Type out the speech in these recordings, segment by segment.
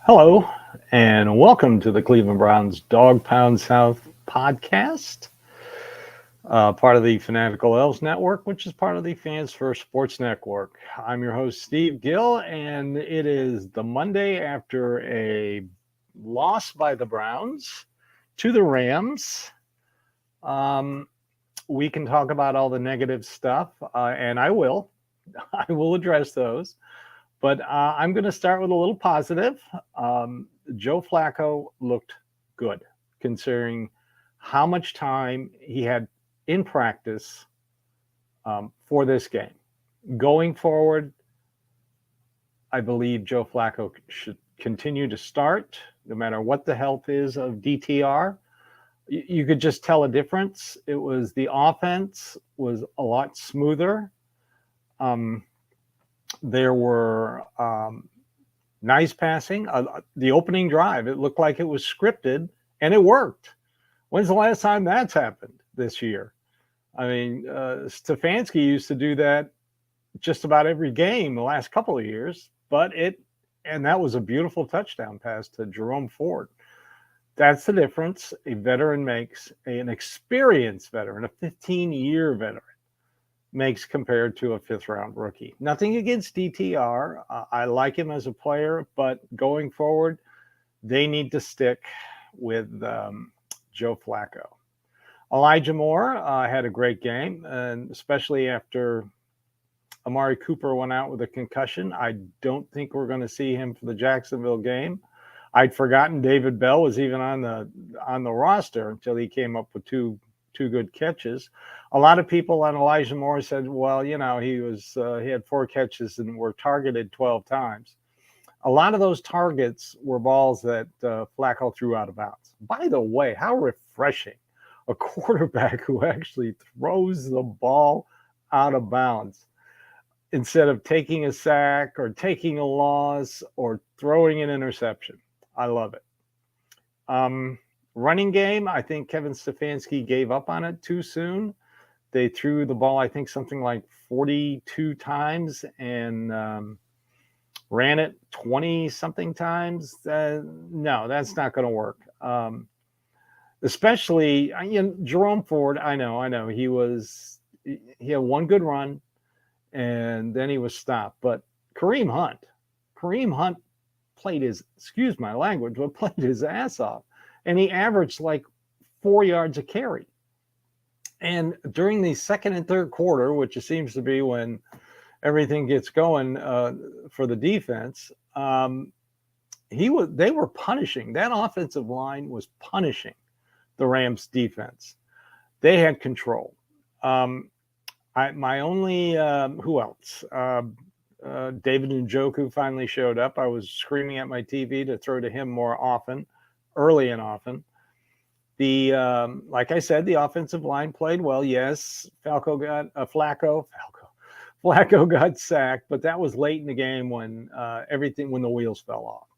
Hello, and welcome to the Cleveland Browns Dawgpound South podcast, part of the Fanatical Elves Network, which is part of the Fans First Sports Network. I'm your host, Steve Gill, and it is the Monday after a loss by the Browns to the Rams. We can talk about all the negative stuff, and I will. I will address those. But I'm going to start with a little positive. Joe Flacco looked good, considering how much time he had in practice for this game. Going forward, I believe Joe Flacco should continue to start, no matter what the health is of DTR. You could just tell a difference. It was the offense was a lot smoother. There were nice passing. The opening drive, it looked like it was scripted, and it worked. When's the last time that's happened this year? I mean, Stefanski used to do that just about every game the last couple of years, and that was a beautiful touchdown pass to Jerome Ford. That's the difference a veteran makes, an experienced veteran, a 15-year veteran makes compared to a fifth-round rookie. Nothing against DTR. I like him as a player, but going forward, they need to stick with Joe Flacco. Elijah Moore had a great game, and especially after Amari Cooper went out with a concussion. I don't think we're going to see him for the Jacksonville game. I'd forgotten David Bell was even on the roster until he came up with two good catches. A lot of people on Elijah Moore said, well, he had 4 catches and were targeted 12 times. A lot of those targets were balls that Flacco threw out of bounds. By the way, how refreshing a quarterback who actually throws the ball out of bounds instead of taking a sack or taking a loss or throwing an interception. I love it. Running game, I think Kevin Stefanski gave up on it too soon. They threw the ball, I think, something like 42 times and ran it 20-something times. No, that's not going to work. Especially, Jerome Ford, I know. He had one good run, and then he was stopped. But Kareem Hunt played excuse my language, but played his ass off. And he averaged like 4 yards a carry. And during the second and third quarter, which it seems to be when everything gets going for the defense, they were punishing. That offensive line was punishing the Rams defense. They had control. Who else? David Njoku finally showed up. I was screaming at my TV to throw to him more often. Early and often. Like I said, the offensive line played well. Yes, Flacco got sacked, but that was late in the game when the wheels fell off.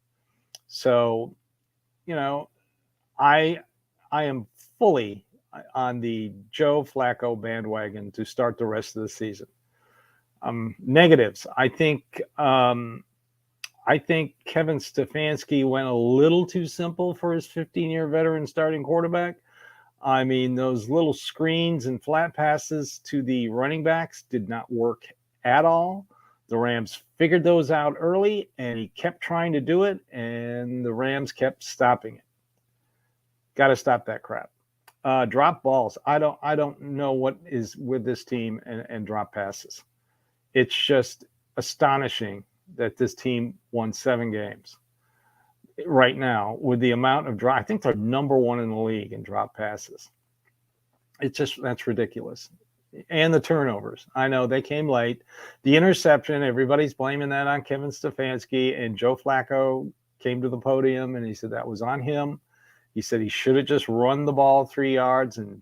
So, I am fully on the Joe Flacco bandwagon to start the rest of the season. Negatives, I think Kevin Stefanski went a little too simple for his 15-year veteran starting quarterback. I mean, those little screens and flat passes to the running backs did not work at all. The Rams figured those out early, and he kept trying to do it, and the Rams kept stopping it. Got to stop that crap. Drop balls. I don't know what is with this team and drop passes. It's just astonishing that this team won 7 games right now with the amount of drop. I think they're number 1 in the league in drop passes. That's ridiculous. And the turnovers. I know they came late. The interception, everybody's blaming that on Kevin Stefanski, and Joe Flacco came to the podium and he said that was on him. He said he should have just run the ball 3 yards and,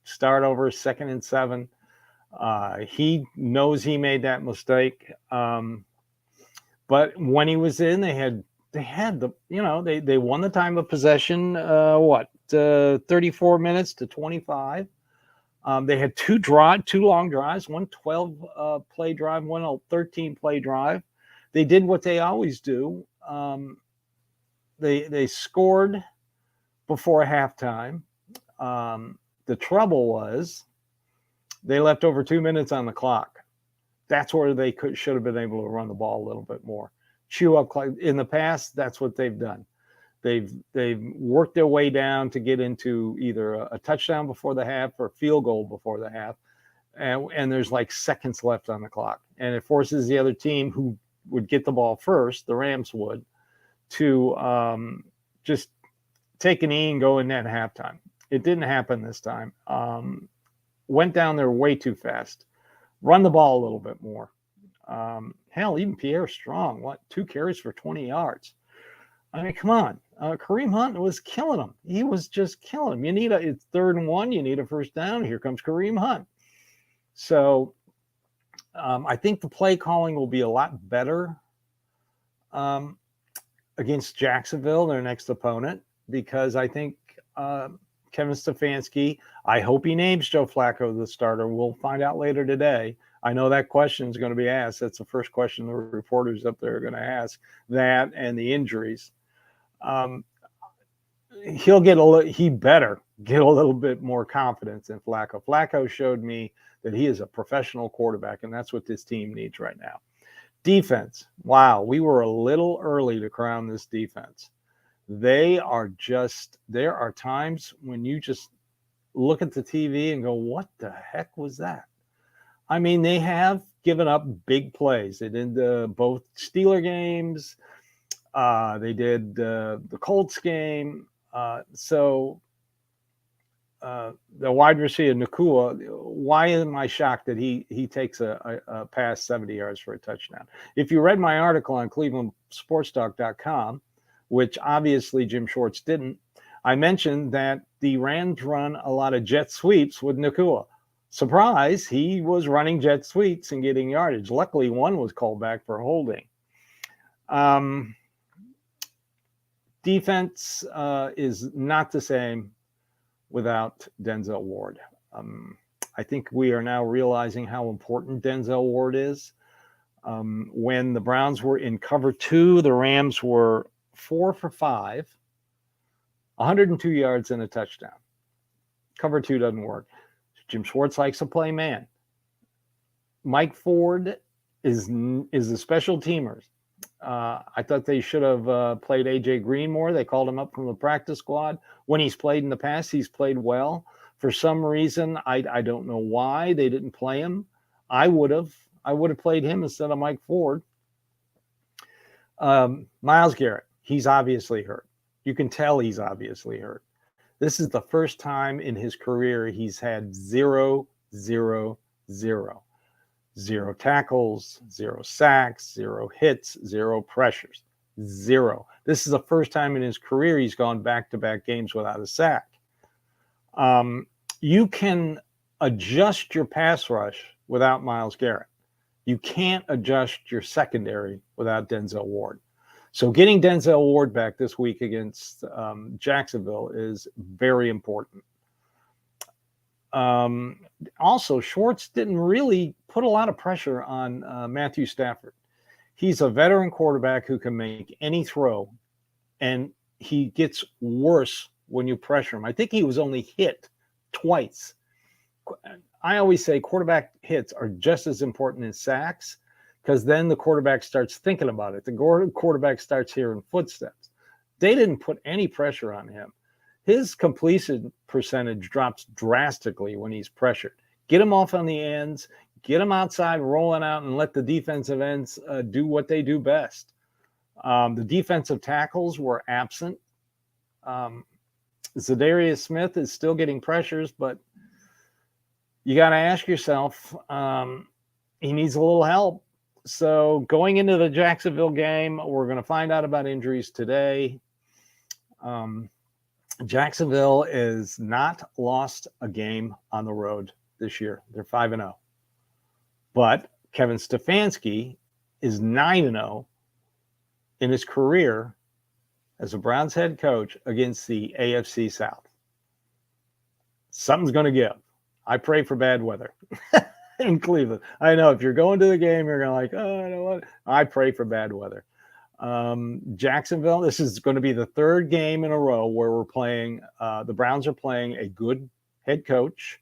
start over 2nd and 7. He knows he made that mistake. But when he was in, they won the time of possession, 34 minutes to 25. They had two long drives, one 12 play drive, one 13 play drive. They did what they always do. They scored before halftime. The trouble was they left over 2 minutes on the clock. That's where they should have been able to run the ball a little bit more. Chew up clock. In the past, that's what they've done. They've worked their way down to get into either a touchdown before the half or a field goal before the half. And there's like seconds left on the clock. And it forces the other team who would get the ball first, the Rams would, to just take a knee and go in at halftime. It didn't happen this time. Went down there way too fast. Run the ball a little bit more. Hell, even Pierre Strong, 2 carries for 20 yards. I mean, come on. Kareem Hunt was killing him. He was just killing him. It's 3rd and 1. You need a first down. Here comes Kareem Hunt. So I think the play calling will be a lot better against Jacksonville, their next opponent, because I think Kevin Stefanski, I hope he names Joe Flacco the starter. We'll find out later today. I know that question is going to be asked. That's the first question the reporters up there are going to ask, that and the injuries. He better get a little bit more confidence in Flacco. Flacco showed me that he is a professional quarterback, and that's what this team needs right now. Defense. Wow, we were a little early to crown this defense. There are times when you just look at the TV and go, what the heck was that? I mean, they have given up big plays. They did both Steeler games. They did the Colts game. So the wide receiver, Nakua, why am I shocked that he takes a pass 70 yards for a touchdown? If you read my article on clevelandsportstalk.com, which obviously Jim Schwartz didn't, I mentioned that the Rams run a lot of jet sweeps with Nakua. Surprise, he was running jet sweeps and getting yardage. Luckily, one was called back for holding. Defense is not the same without Denzel Ward. I think we are now realizing how important Denzel Ward is. When the Browns were in cover 2, the Rams were 4 for 5, 102 yards and a touchdown. Cover 2 doesn't work. Jim Schwartz likes to play man. Mike Ford is a special teamer. I thought they should have played A.J. Green more. They called him up from the practice squad. When he's played in the past, he's played well. For some reason, I don't know why they didn't play him. I would have played him instead of Mike Ford. Myles Garrett, he's obviously hurt. You can tell he's obviously hurt. This is the first time in his career he's had 0, 0, 0. 0 tackles, 0 sacks, 0 hits, 0 pressures. 0. This is the first time in his career he's gone back-to-back games without a sack. You can adjust your pass rush without Myles Garrett. You can't adjust your secondary without Denzel Ward. So getting Denzel Ward back this week against Jacksonville is very important. Also, Schwartz didn't really put a lot of pressure on Matthew Stafford. He's a veteran quarterback who can make any throw, and he gets worse when you pressure him. I think he was only hit twice. I always say quarterback hits are just as important as sacks, because then the quarterback starts thinking about it. The quarterback starts hearing footsteps. They didn't put any pressure on him. His completion percentage drops drastically when he's pressured. Get him off on the ends, get him outside, rolling out, and let the defensive ends do what they do best. The defensive tackles were absent. Zadarius Smith is still getting pressures, but you got to ask yourself, he needs a little help. So going into the Jacksonville game, we're going to find out about injuries today. Jacksonville is not lost a game on the road this year. They're 5-0. But Kevin Stefanski is 9-0 in his career as a Browns head coach against the AFC South. Something's going to give. I pray for bad weather in Cleveland. I know if you're going to the game, you're going to oh, you know what? I pray for bad weather. Jacksonville, this is going to be the third game in a row where we're playing. The Browns are playing a good head coach.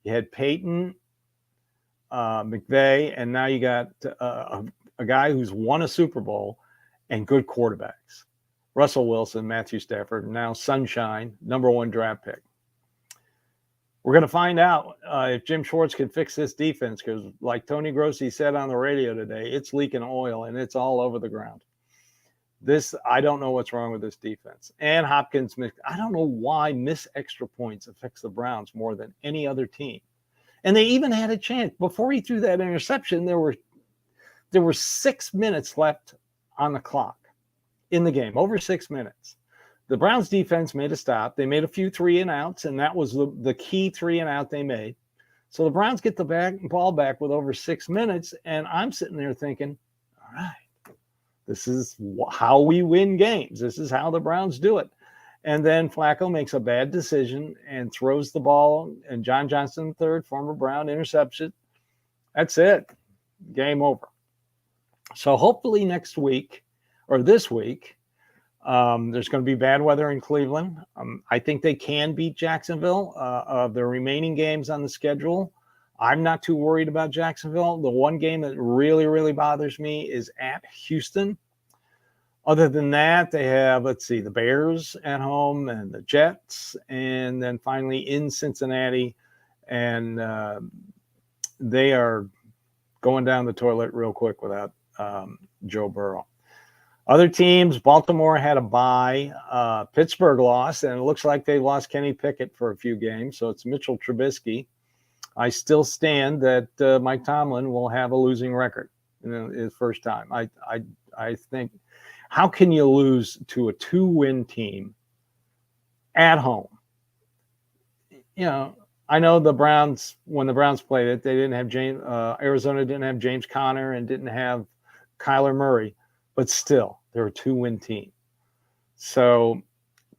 You had Peyton, McVay, and now you got a guy who's won a Super Bowl and good quarterbacks. Russell Wilson, Matthew Stafford, now Sunshine, #1 draft pick. We're going to find out if Jim Schwartz can fix this defense because, like Tony Grossi said on the radio today, it's leaking oil and it's all over the ground. I don't know what's wrong with this defense. And Hopkins, I don't know why miss extra points affects the Browns more than any other team. And they even had a chance. Before he threw that interception, there were 6 minutes left on the clock in the game, over 6 minutes. The Browns defense made a stop. They made a few 3-and-outs, and that was the key 3-and-out they made. So the Browns get the ball back with over 6 minutes, and I'm sitting there thinking, all right, this is how we win games. This is how the Browns do it. And then Flacco makes a bad decision and throws the ball, and John Johnson III, former Brown, intercepts it. That's it. Game over. So hopefully next week or this week, there's going to be bad weather in Cleveland. I think they can beat Jacksonville. Of the remaining games on the schedule, I'm not too worried about Jacksonville. The one game that really, really bothers me is at Houston. Other than that, they have, the Bears at home and the Jets, and then finally in Cincinnati. And they are going down the toilet real quick without Joe Burrow. Other teams, Baltimore had a bye. Pittsburgh lost, and it looks like they lost Kenny Pickett for a few games. So it's Mitchell Trubisky. I still stand that Mike Tomlin will have a losing record in his first time. I think, how can you lose to a 2-win team at home? I know the Browns, when the Browns played it, they didn't have Arizona didn't have James Conner and didn't have Kyler Murray. But still, they're a 2-win team. So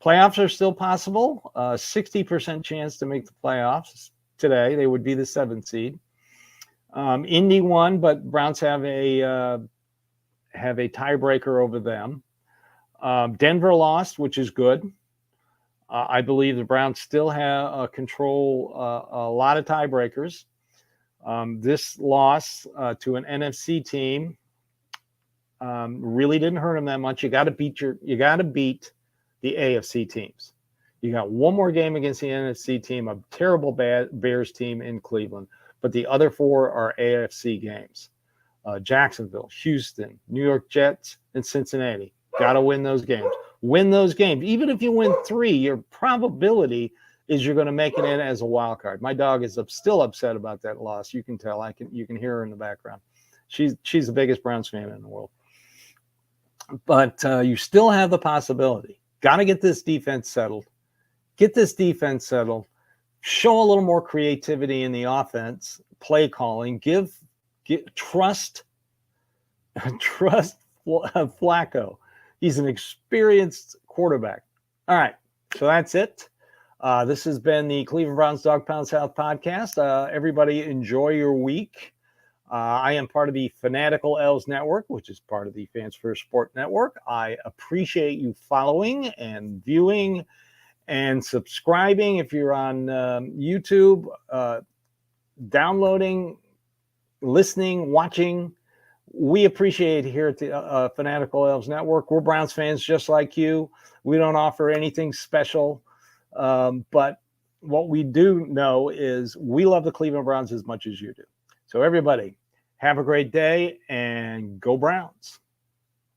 playoffs are still possible. 60% chance to make the playoffs today. They would be the 7th seed. Indy won, but Browns have a tiebreaker over them. Denver lost, which is good. I believe the Browns still have control a lot of tiebreakers. This loss to an NFC team really didn't hurt them that much. You got to beat the AFC teams. You got one more game against the NFC team, a terrible Bears team in Cleveland, but the other 4 are AFC games. Jacksonville, Houston, New York Jets, and Cincinnati. Got to win those games. Win those games. Even if you win 3, your probability is you're going to make it in as a wild card. My dog is still upset about that loss. You can tell. You can hear her in the background. She's the biggest Browns fan in the world. But you still have the possibility. Got to get this defense settled. Show a little more creativity in the offense, play calling. Trust Flacco. He's an experienced quarterback. All right, so that's it. This has been the Cleveland Browns Dawgpound South podcast. Everybody enjoy your week. I am part of the Fanatical Elves Network, which is part of the Fans First Sport Network. I appreciate you following and viewing and subscribing. If you're on YouTube, downloading, listening, watching, we appreciate it here at the Fanatical Elves Network. We're Browns fans just like you. We don't offer anything special, but what we do know is we love the Cleveland Browns as much as you do. So everybody, have a great day and go Browns.